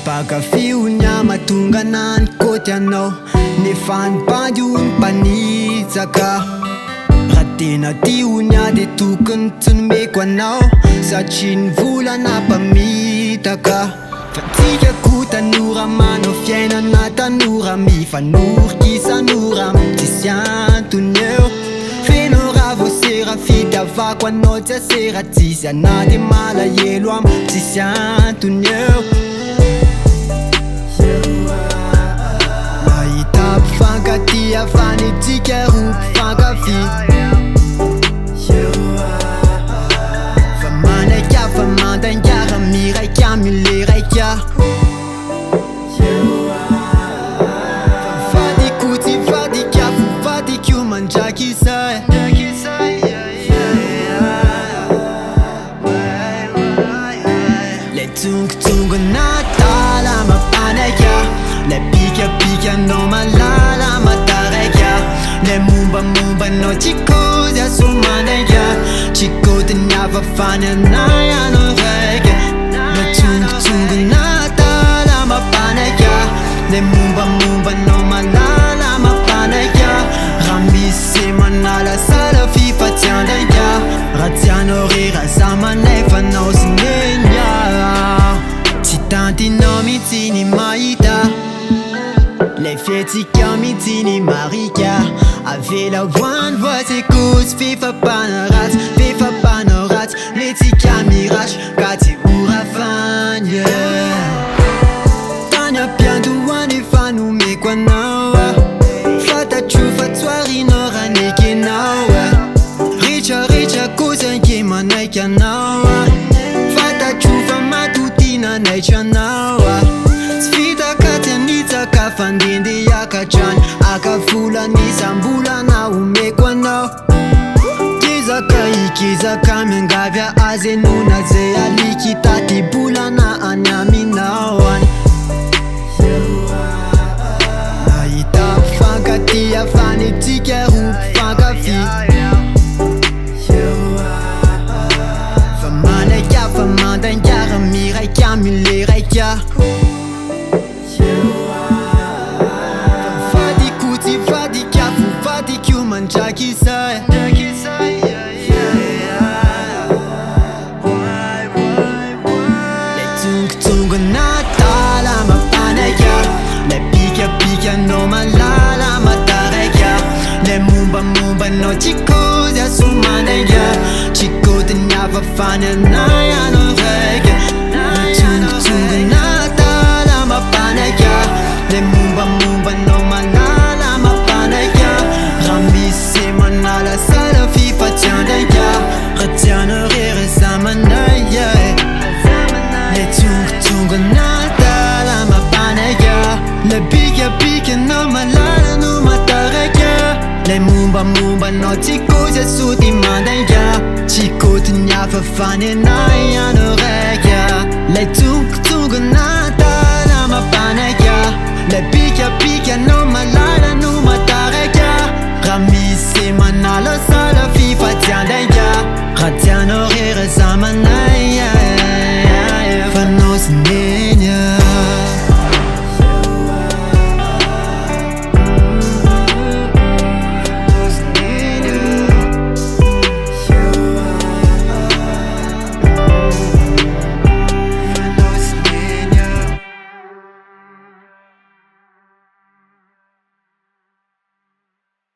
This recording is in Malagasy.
Pagkafiunya matunganan ko tiano ni fan pajun panizaka Ratina tiunya de tukun tun me kwanao sa chin vula na pamitaka Fatika kuta nura mano fiena na tanura mi fanur kisa nura tisian tunyo Fenora vocera fita va quando te sera tisia na de mala yeluam tisian tunyo Fankatia fanitika rup fankafi Famaneka famandanka ramiraika mileraika Fadikuti fadika fufadiku manjakisa Le tung tung natala mapaneka Le pika pika no malala matareka Le mumba mumba no chico ya sumaneka Chico te nyava fanya na ya no reka Le tung tung natala mapaneka Le mumba mumba no malala mapaneka Rami se manala sala fifa tiandeka Ratiano rira zamane fano sinenya Citanti no mitini maita Les fêtes mitini marika Avec la voix c'est cause FIFA panorat FIFA panorat Les tika mirage Kati urafanya Tanya piandu wane fanu me kwa nawa Fata chufa twari nora neke nawa Richa richa kuza nke manaika nawa Fata chufa matutina naicha nawa Sfida katanita kafandinde yakachan Akafula nisambula na umekwa no Kizaka ikizaka mengavya azenuna zealiki tatibula na anyami nawan Aita fankatia fanitika rup fankafi Famaneka famandanka ramiraika mileraika Manjakisa Le tung tung natala mapaneka Le pika pika no malala matareka Le mumba mumba no chico ya sumaneka Chico te nyava fanya na ya no reka Le tung tung natala mapaneka Le mumba mumba no malala mapaneka Rami se manala sala fifa tiandeka Ratiano rire zamanaya Le tung tung natala mapaneka Le pika pika no malala no matareka Le mumba mumba no chico ya suti mandenka Chico te nyava fane na ya no reka Le tung